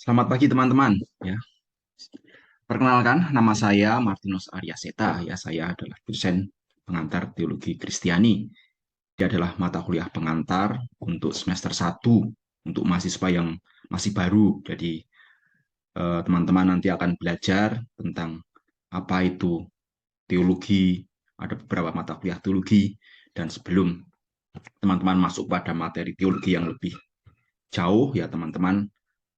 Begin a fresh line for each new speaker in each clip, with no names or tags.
Selamat pagi teman-teman. Ya, perkenalkan nama saya Martinus Aryaseta. Ya, saya adalah dosen pengantar teologi Kristiani. Ini adalah mata kuliah pengantar untuk semester 1 untuk mahasiswa yang masih baru. Jadi teman-teman nanti akan belajar tentang apa itu teologi, ada beberapa mata kuliah teologi, dan sebelum teman-teman masuk pada materi teologi yang lebih jauh, ya teman-teman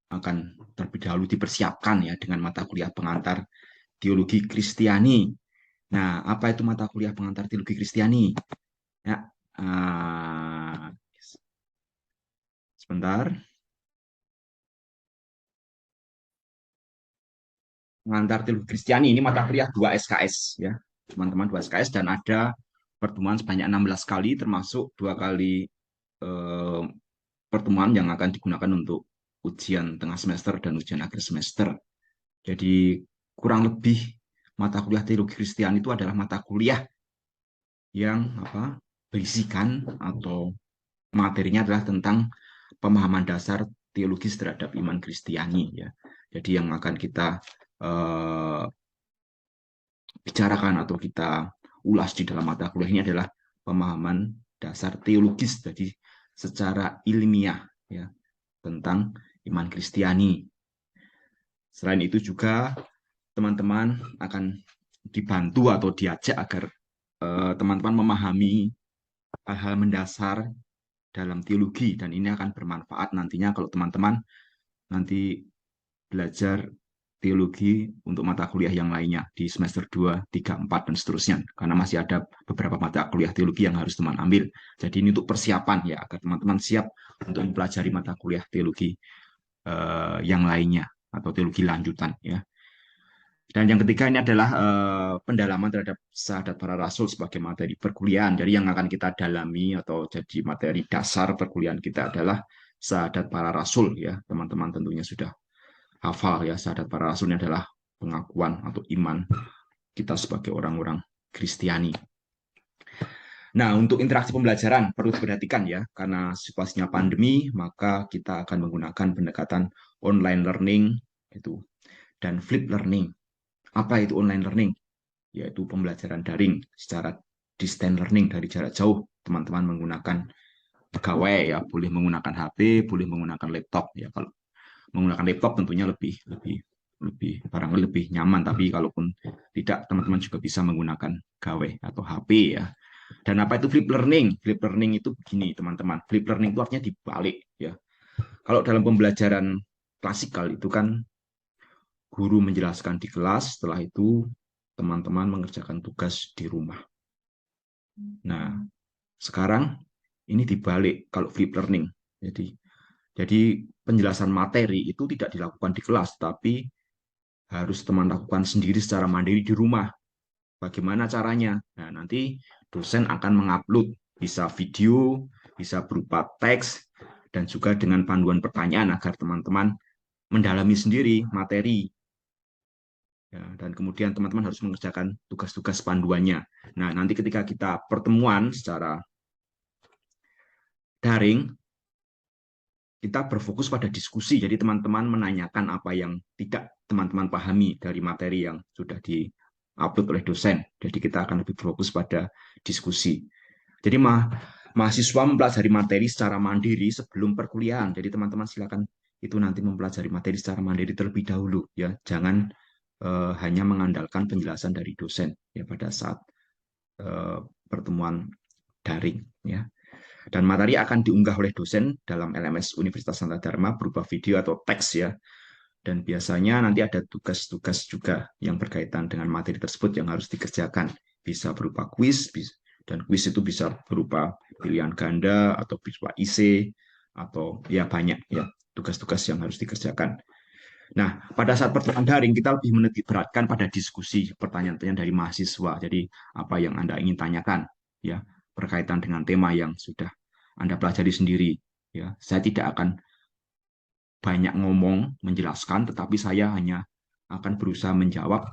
akan terlebih dahulu dipersiapkan ya dengan mata kuliah pengantar teologi Kristiani. Nah, apa itu mata kuliah pengantar teologi Kristiani? Ya, uh, sebentar. Pengantar teologi Kristiani ini mata kuliah 2 SKS ya, teman-teman, 2 SKS, dan ada pertemuan sebanyak 16 kali termasuk 2 kali eh, pertemuan yang akan digunakan untuk ujian tengah semester dan ujian akhir semester. Jadi kurang lebih mata kuliah teologi Kristiani itu adalah mata kuliah yang berisikan atau materinya adalah tentang pemahaman dasar teologis terhadap iman Kristiani ya. Jadi yang akan kita eh, bicarakan atau kita ulas di dalam mata kuliah ini adalah pemahaman dasar teologis, jadi secara ilmiah ya tentang iman Kristiani. Selain itu juga teman-teman akan dibantu atau diajak agar teman-teman memahami hal-hal mendasar dalam teologi, dan ini akan bermanfaat nantinya kalau teman-teman nanti belajar teologi untuk mata kuliah yang lainnya di semester 2, 3, 4, dan seterusnya. Karena masih ada beberapa mata kuliah teologi yang harus teman ambil. Jadi ini untuk persiapan ya, agar teman-teman siap untuk mempelajari mata kuliah teologi yang lainnya atau teologi lanjutan ya. Dan yang ketiga ini adalah pendalaman terhadap syahadat para rasul sebagai materi perkuliahan. Jadi yang akan kita dalami atau jadi materi dasar perkuliahan kita adalah syahadat para rasul ya. Teman-teman tentunya sudah hafal ya, syahadat para rasul ini adalah pengakuan atau iman kita sebagai orang-orang Kristiani. Nah, untuk interaksi pembelajaran perlu diperhatikan ya, karena situasinya pandemi, maka kita akan menggunakan pendekatan online learning itu dan flip learning. Apa itu online learning? Yaitu pembelajaran daring secara distance learning dari jarak jauh. Teman-teman menggunakan gawai ya, boleh menggunakan HP, boleh menggunakan laptop ya. Kalau menggunakan laptop tentunya lebih lebih lebih barangkali lebih nyaman, tapi kalaupun tidak, teman-teman juga bisa menggunakan gawai atau HP ya. Dan apa itu flip learning? Flip learning itu begini teman-teman, flip learning itu artinya dibalik ya. Kalau dalam pembelajaran klasikal itu kan guru menjelaskan di kelas, setelah itu teman-teman mengerjakan tugas di rumah. Nah, sekarang ini dibalik kalau flip learning. Jadi penjelasan materi itu tidak dilakukan di kelas, tapi harus teman lakukan sendiri secara mandiri di rumah. Bagaimana caranya? Nah, nanti dosen akan mengupload, bisa video, bisa berupa teks, dan juga dengan panduan pertanyaan agar teman-teman mendalami sendiri materi. Ya, dan kemudian teman-teman harus mengerjakan tugas-tugas panduannya. Nah, nanti ketika kita pertemuan secara daring, kita berfokus pada diskusi. Jadi teman-teman menanyakan apa yang tidak teman-teman pahami dari materi yang sudah di-upload oleh dosen. Jadi kita akan lebih fokus pada diskusi. Jadi mahasiswa mempelajari materi secara mandiri sebelum perkuliahan. Jadi teman-teman silakan itu nanti mempelajari materi secara mandiri terlebih dahulu ya. Jangan hanya mengandalkan penjelasan dari dosen ya pada saat pertemuan daring ya. Dan materi akan diunggah oleh dosen dalam LMS Universitas Santa Dharma berupa video atau teks ya. Dan biasanya nanti ada tugas-tugas juga yang berkaitan dengan materi tersebut yang harus dikerjakan. Bisa berupa kuis, dan kuis itu bisa berupa pilihan ganda atau berupa IC, atau ya banyak ya tugas-tugas yang harus dikerjakan. Nah, pada saat pertemuan daring kita lebih menitik beratkan pada diskusi pertanyaan-pertanyaan dari mahasiswa. Jadi apa yang Anda ingin tanyakan ya berkaitan dengan tema yang sudah Anda pelajari sendiri ya. Saya tidak akan banyak ngomong menjelaskan, tetapi saya hanya akan berusaha menjawab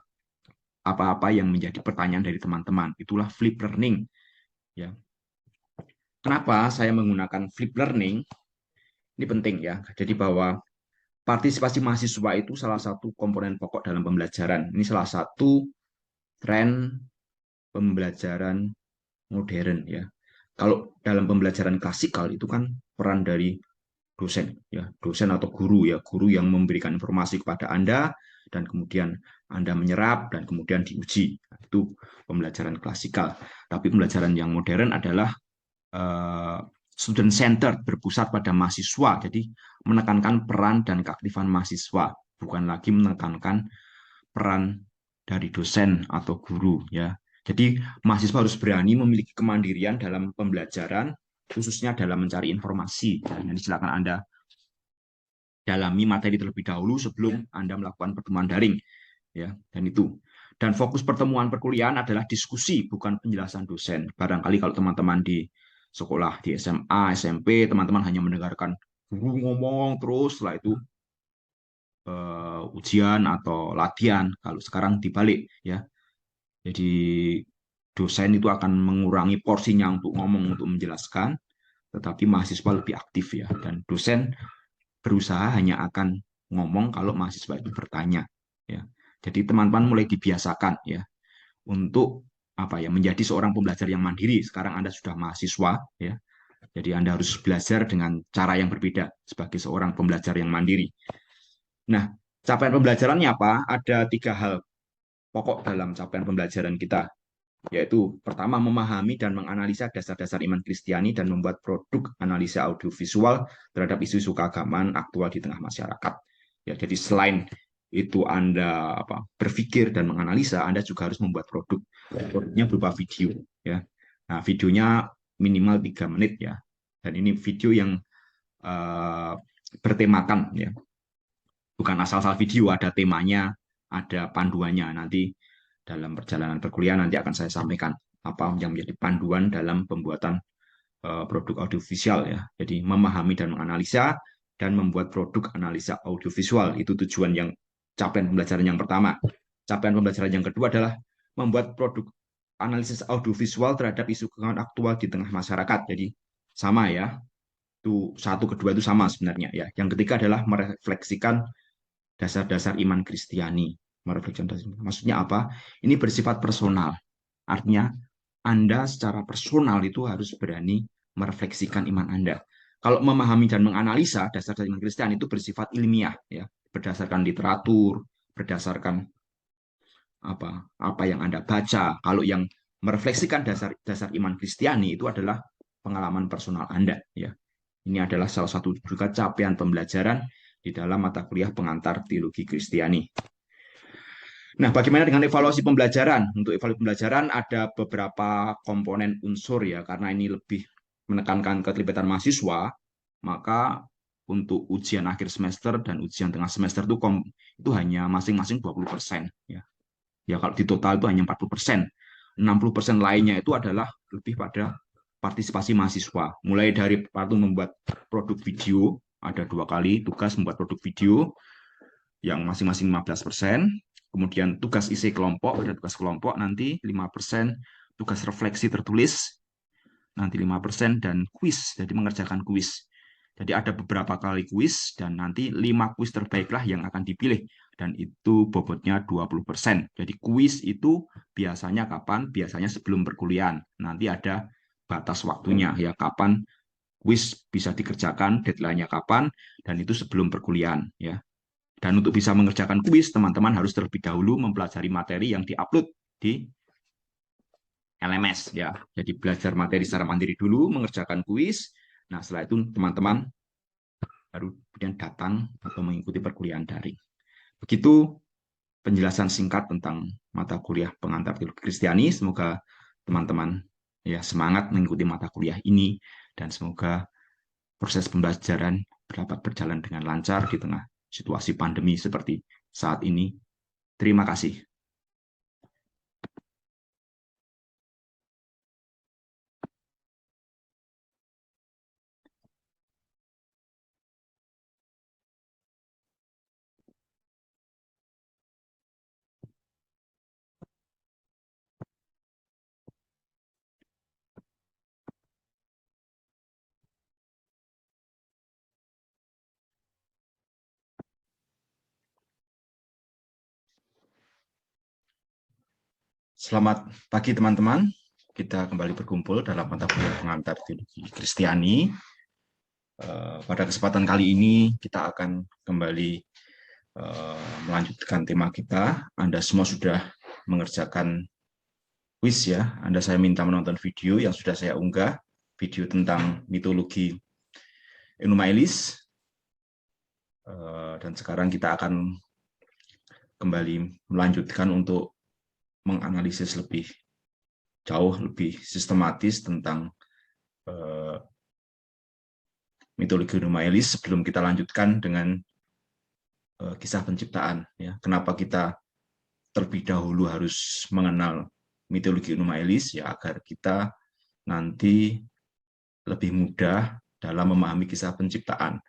apa-apa yang menjadi pertanyaan dari teman-teman. Itulah flip learning ya. Kenapa saya menggunakan flip learning? Ini penting ya. Jadi bahwa partisipasi mahasiswa itu salah satu komponen pokok dalam pembelajaran. Ini salah satu tren pembelajaran modern ya. Kalau dalam pembelajaran klasikal itu kan peran dari dosen ya, dosen atau guru ya, guru yang memberikan informasi kepada Anda dan kemudian Anda menyerap dan kemudian diuji. Nah, itu pembelajaran klasikal. Tapi pembelajaran yang modern adalah student center, berpusat pada mahasiswa. Jadi menekankan peran dan keaktifan mahasiswa, bukan lagi menekankan peran dari dosen atau guru ya. Jadi mahasiswa harus berani memiliki kemandirian dalam pembelajaran, khususnya dalam mencari informasi. Dan silakan Anda dalami materi terlebih dahulu sebelum Anda melakukan pertemuan daring ya. Dan fokus pertemuan perkuliahan adalah diskusi, bukan penjelasan dosen. Barangkali kalau teman-teman di sekolah di SMA, SMP, teman-teman hanya mendengarkan guru ngomong terus, setelah itu ujian atau latihan. Kalau sekarang dibalik ya. Jadi dosen itu akan mengurangi porsinya untuk ngomong, untuk menjelaskan, tetapi mahasiswa lebih aktif ya. Dan dosen berusaha hanya akan ngomong kalau mahasiswa itu bertanya ya. Jadi teman-teman mulai dibiasakan ya untuk apa ya, menjadi seorang pembelajar yang mandiri. Sekarang Anda sudah mahasiswa ya. Jadi Anda harus belajar dengan cara yang berbeda sebagai seorang pembelajar yang mandiri. Nah, capaian pembelajarannya apa? Ada tiga hal pokok dalam capaian pembelajaran kita, yaitu pertama memahami dan menganalisa dasar-dasar iman Kristiani dan membuat produk analisa audiovisual terhadap isu-isu keagamaan aktual di tengah masyarakat. Ya, jadi selain itu Anda berpikir dan menganalisa, Anda juga harus membuat produk. Produknya berupa video. Ya, nah videonya minimal 3 menit ya. Dan ini video yang uh, bertemakan ya, bukan asal-asal video, ada temanya, ada panduannya. Nanti dalam perjalanan perkuliahan nanti akan saya sampaikan apa yang menjadi panduan dalam pembuatan produk audiovisual ya. Jadi memahami dan menganalisa dan membuat produk analisa audiovisual itu tujuan yang capaian pembelajaran yang pertama. Capaian pembelajaran yang kedua adalah membuat produk analisis audiovisual terhadap isu keagamaan aktual di tengah masyarakat. Jadi sama ya. Itu satu kedua itu sama sebenarnya ya. Yang ketiga adalah merefleksikan dasar-dasar iman Kristiani. Merefleksikan dasar. Maksudnya apa? Ini bersifat personal. Artinya Anda secara personal itu harus berani merefleksikan iman Anda. Kalau memahami dan menganalisa dasar-dasar iman Kristen itu bersifat ilmiah ya, berdasarkan literatur, berdasarkan apa yang Anda baca. Kalau yang merefleksikan dasar-dasar iman Kristiani itu adalah pengalaman personal Anda ya. Ini adalah salah satu juga capaian pembelajaran di dalam mata kuliah pengantar teologi Kristiani. Nah, bagaimana dengan evaluasi pembelajaran? Untuk evaluasi pembelajaran ada beberapa komponen unsur ya, karena ini lebih menekankan keterlibatan mahasiswa, maka untuk ujian akhir semester dan ujian tengah semester itu hanya masing-masing 20% ya. Ya kalau di total itu hanya 40%. 60% lainnya itu adalah lebih pada partisipasi mahasiswa. Mulai dari waktu membuat produk video, ada 2 kali tugas membuat produk video yang masing-masing 15%. Kemudian tugas isi kelompok, ada tugas kelompok nanti 5%, tugas refleksi tertulis nanti 5%, dan kuis, jadi mengerjakan kuis. Jadi ada beberapa kali kuis dan nanti 5 kuis terbaiklah yang akan dipilih dan itu bobotnya 20%. Jadi kuis itu biasanya kapan? Biasanya sebelum perkuliahan. Nanti ada batas waktunya ya, kapan kuis bisa dikerjakan, deadline-nya kapan, dan itu sebelum perkuliahan ya. Dan untuk bisa mengerjakan kuis, teman-teman harus terlebih dahulu mempelajari materi yang diupload di LMS ya. Jadi belajar materi secara mandiri dulu, mengerjakan kuis. Nah, setelah itu teman-teman baru kemudian datang atau mengikuti perkuliahan daring. Begitu penjelasan singkat tentang mata kuliah pengantar teologi Kristiani. Semoga teman-teman ya semangat mengikuti mata kuliah ini dan semoga proses pembelajaran dapat berjalan dengan lancar di tengah situasi pandemi seperti saat ini. Terima kasih. Selamat pagi teman-teman. Kita kembali berkumpul dalam mata kuliah pengantar teologi Kristiani. Pada kesempatan kali ini kita akan kembali melanjutkan tema kita. Anda semua sudah mengerjakan quiz ya. Saya minta menonton video yang sudah saya unggah, video tentang mitologi Enuma Elis. Dan sekarang kita akan kembali melanjutkan untuk menganalisis lebih jauh, lebih sistematis tentang mitologi Enuma Elis sebelum kita lanjutkan dengan kisah penciptaan. Ya. Kenapa kita terlebih dahulu harus mengenal mitologi Enuma Elis? Ya, agar kita nanti lebih mudah dalam memahami kisah penciptaan.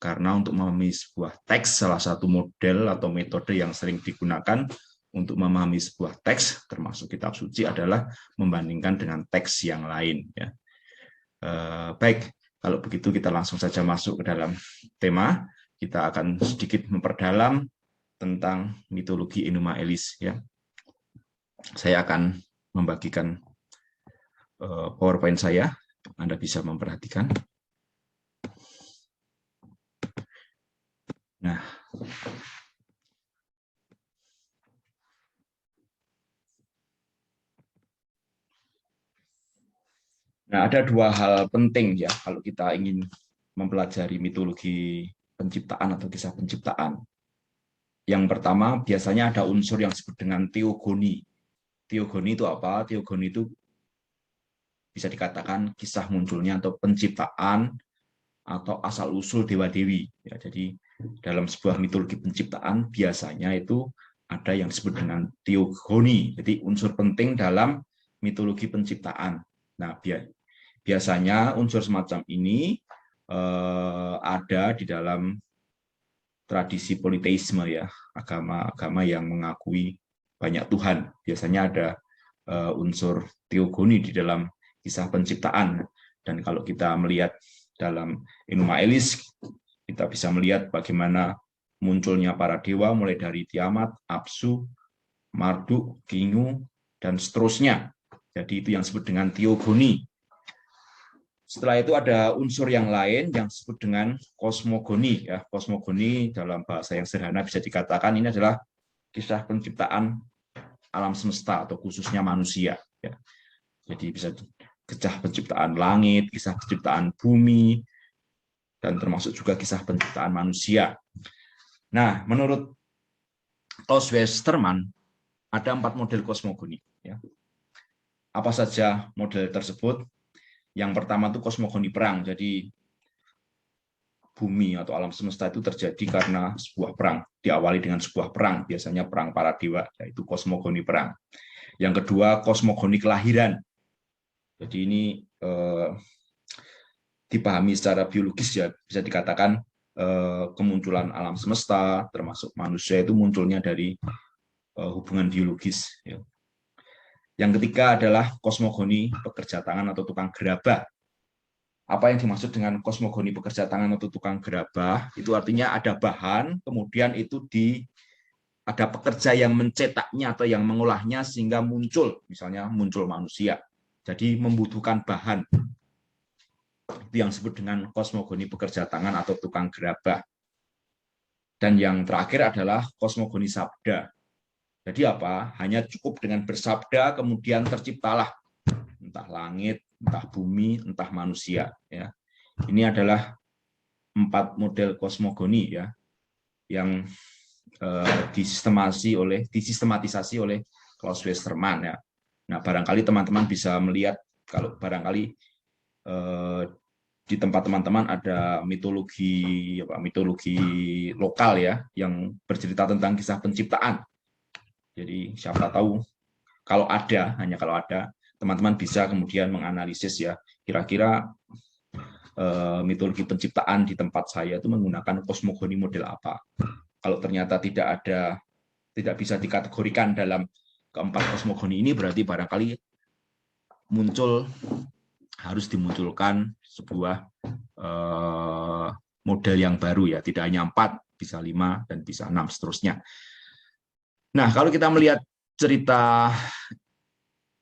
Karena untuk memahami sebuah teks, salah satu model atau metode yang sering digunakan untuk memahami sebuah teks, termasuk kitab suci, adalah membandingkan dengan teks yang lain. Ya. Baik, kalau begitu kita langsung saja masuk ke dalam tema. Kita akan sedikit memperdalam tentang mitologi Enuma Elis. Ya. Saya akan membagikan PowerPoint saya. Anda bisa memperhatikan. Nah, ada dua hal penting ya kalau kita ingin mempelajari mitologi penciptaan atau kisah penciptaan. Yang pertama, biasanya ada unsur yang disebut dengan teogoni. Teogoni itu apa? Teogoni itu bisa dikatakan kisah munculnya atau penciptaan atau asal-usul dewa-dewi. Ya, jadi dalam sebuah mitologi penciptaan biasanya itu ada yang disebut dengan teogoni, jadi unsur penting dalam mitologi penciptaan. Nah, biasanya unsur semacam ini ada di dalam tradisi politeisme ya, agama-agama yang mengakui banyak Tuhan. Biasanya ada unsur teogoni di dalam kisah penciptaan. Dan kalau kita melihat dalam Enuma Elis, kita bisa melihat bagaimana munculnya para dewa mulai dari Tiamat, Apsu, Marduk, Kingu, dan seterusnya. Jadi itu yang disebut dengan teogoni. Setelah itu ada unsur yang lain yang disebut dengan kosmogoni. Ya, kosmogoni dalam bahasa yang sederhana bisa dikatakan ini adalah kisah penciptaan alam semesta atau khususnya manusia. Ya. Jadi bisa kisah penciptaan langit, kisah penciptaan bumi, dan termasuk juga kisah penciptaan manusia. Nah, menurut Klaus Westermann, ada 4 model kosmogoni. Ya. Apa saja model tersebut? Yang pertama itu kosmogoni perang. Jadi bumi atau alam semesta itu terjadi karena sebuah perang. Diawali dengan sebuah perang, biasanya perang para dewa, yaitu kosmogoni perang. Yang kedua, kosmogoni kelahiran. Jadi ini dipahami secara biologis ya, bisa dikatakan kemunculan alam semesta, termasuk manusia itu munculnya dari hubungan biologis. Ya. Yang ketiga adalah kosmogoni pekerja tangan atau tukang gerabah. Apa yang dimaksud dengan kosmogoni pekerja tangan atau tukang gerabah? Itu artinya ada bahan, kemudian itu ada pekerja yang mencetaknya atau yang mengolahnya sehingga muncul, misalnya muncul manusia. Jadi membutuhkan bahan. Itu yang disebut dengan kosmogoni pekerja tangan atau tukang gerabah. Dan yang terakhir adalah kosmogoni sabda. Jadi apa? Hanya cukup dengan bersabda, kemudian terciptalah entah langit, entah bumi, entah manusia. Ya. Ini adalah 4 model kosmogoni ya, yang disistematisasi oleh Klaus Westermann ya. Nah, barangkali teman-teman bisa melihat kalau barangkali di tempat teman-teman ada mitologi lokal ya yang bercerita tentang kisah penciptaan. Jadi siapa tahu hanya kalau ada teman-teman bisa kemudian menganalisis ya kira-kira mitologi penciptaan di tempat saya itu menggunakan kosmogoni model apa. Kalau ternyata tidak bisa dikategorikan dalam keempat kosmogoni ini, berarti barangkali harus dimunculkan sebuah model yang baru ya, tidak hanya 4, bisa 5 dan bisa 6 seterusnya. Nah, kalau kita melihat cerita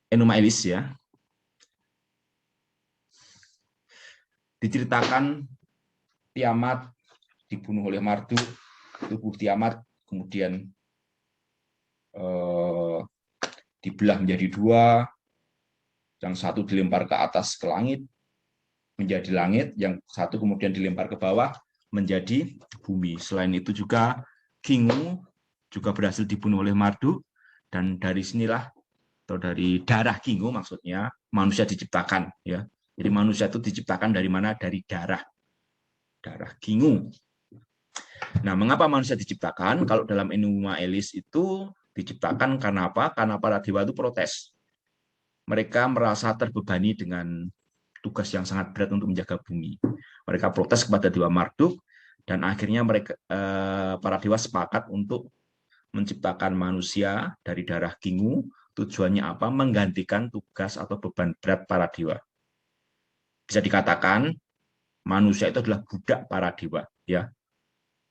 Enuma Elis ya, diceritakan Tiamat dibunuh oleh Marduk, tubuh Tiamat kemudian dibelah menjadi dua, yang satu dilempar ke atas ke langit menjadi langit, yang satu kemudian dilempar ke bawah menjadi bumi. Selain itu juga Kingu juga berhasil dibunuh oleh Marduk, dan dari sinilah atau dari darah Kingu maksudnya manusia diciptakan ya. Jadi manusia itu diciptakan dari mana? Dari darah Kingu. Nah, mengapa manusia diciptakan? Kalau dalam Enuma Elis itu diciptakan karena apa? Karena para dewa itu protes. Mereka merasa terbebani dengan tugas yang sangat berat untuk menjaga bumi. Mereka protes kepada Dewa Marduk, dan akhirnya mereka para dewa sepakat untuk menciptakan manusia dari darah Kingu. Tujuannya apa? Menggantikan tugas atau beban berat para dewa. Bisa dikatakan manusia itu adalah budak para dewa, ya.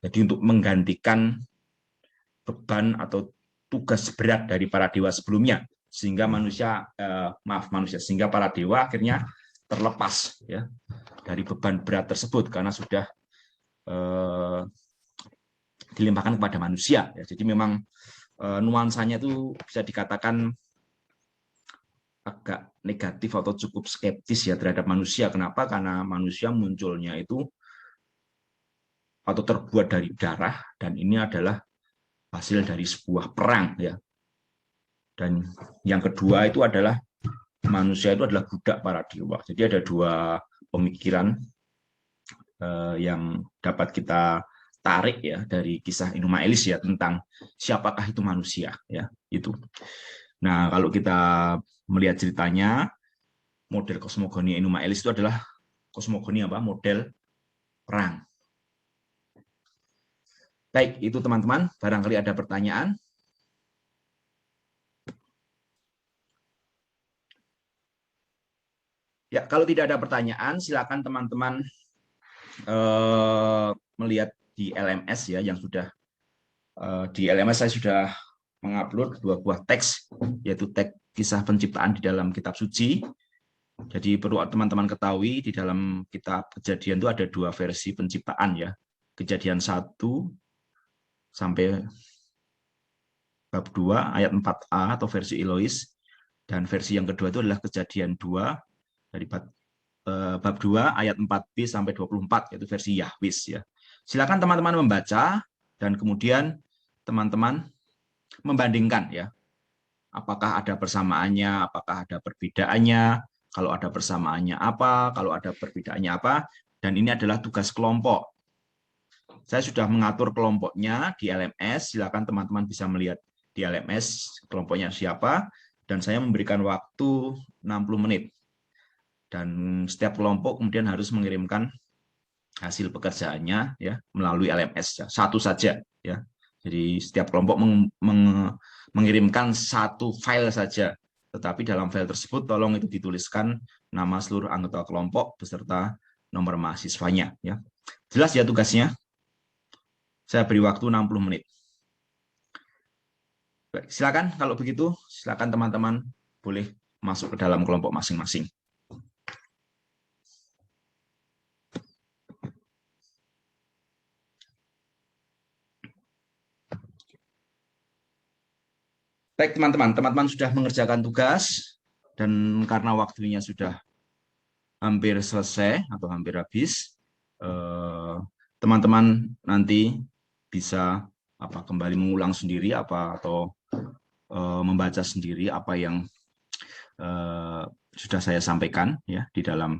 Jadi untuk menggantikan beban atau tugas berat dari para dewa sebelumnya, sehingga sehingga para dewa akhirnya terlepas ya dari beban berat tersebut karena sudah dilimpahkan kepada manusia. Ya. Jadi memang nuansanya itu bisa dikatakan agak negatif atau cukup skeptis ya terhadap manusia. Kenapa? Karena manusia munculnya itu atau terbuat dari darah, dan ini adalah hasil dari sebuah perang ya. Dan yang kedua itu adalah manusia itu adalah budak para dewa. Jadi ada dua pemikiran yang dapat kita tarik ya dari kisah Enuma Elis ya tentang siapakah itu manusia ya itu. Nah, kalau kita melihat ceritanya, model kosmogoni Enuma Elis itu adalah kosmogoni apa? Model perang. Baik, itu teman-teman, barangkali ada pertanyaan. Ya, kalau tidak ada pertanyaan, silakan teman-teman melihat di LMS ya, yang sudah di LMS saya sudah mengupload dua buah teks, yaitu teks kisah penciptaan di dalam kitab suci. Jadi perlu teman-teman ketahui di dalam kitab Kejadian itu ada dua versi penciptaan ya. Kejadian 1 sampai bab 2 ayat 4a atau versi Elois, dan versi yang kedua itu adalah Kejadian 2 dari bab 2 ayat 4b sampai 24, yaitu versi Yahwis ya. Silakan teman-teman membaca dan kemudian teman-teman membandingkan ya. Apakah ada persamaannya, apakah ada perbedaannya, kalau ada persamaannya apa, kalau ada perbedaannya apa, dan ini adalah tugas kelompok. Saya sudah mengatur kelompoknya di LMS, silakan teman-teman bisa melihat di LMS kelompoknya siapa, dan saya memberikan waktu 60 menit. Dan setiap kelompok kemudian harus mengirimkan hasil pekerjaannya ya melalui LMS ya, satu saja ya. Jadi setiap kelompok mengirimkan satu file saja, tetapi dalam file tersebut tolong itu dituliskan nama seluruh anggota kelompok beserta nomor mahasiswanya ya. Jelas ya tugasnya? Saya beri waktu 60 menit. Baik, silakan kalau begitu, silakan teman-teman boleh masuk ke dalam kelompok masing-masing. Baik teman-teman, teman-teman sudah mengerjakan tugas, dan karena waktunya sudah hampir selesai atau hampir habis, teman-teman nanti bisa kembali mengulang sendiri atau membaca sendiri apa yang sudah saya sampaikan ya di dalam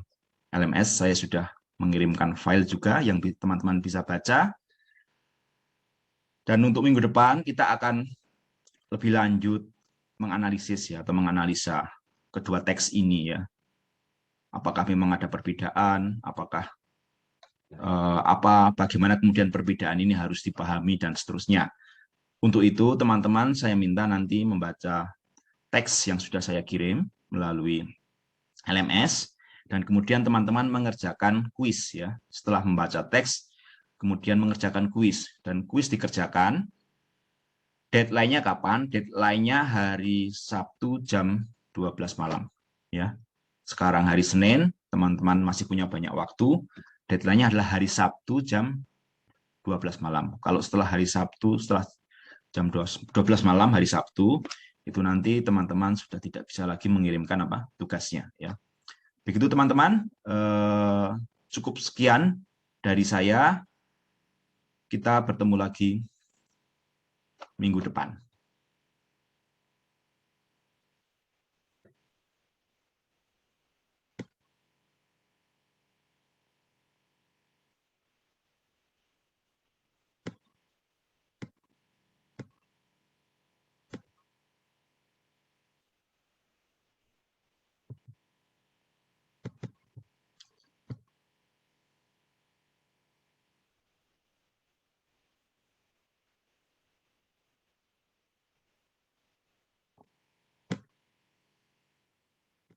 LMS. Saya sudah mengirimkan file juga yang teman-teman bisa baca. Dan untuk minggu depan kita akan lebih lanjut menganalisis ya atau menganalisa kedua teks ini ya. Apakah memang ada perbedaan, bagaimana kemudian perbedaan ini harus dipahami dan seterusnya. Untuk itu teman-teman saya minta nanti membaca teks yang sudah saya kirim melalui LMS, dan kemudian teman-teman mengerjakan kuis ya. Setelah membaca teks, kemudian mengerjakan kuis, dan kuis dikerjakan. Deadline-nya kapan? Deadline-nya hari Sabtu jam 12 malam. Ya. Sekarang hari Senin, teman-teman masih punya banyak waktu. Deadline-nya adalah hari Sabtu jam 12 malam. Kalau setelah hari Sabtu, setelah jam 12 malam hari Sabtu, itu nanti teman-teman sudah tidak bisa lagi mengirimkan tugasnya. Ya. Begitu teman-teman, cukup sekian dari saya. Kita bertemu lagi minggu depan.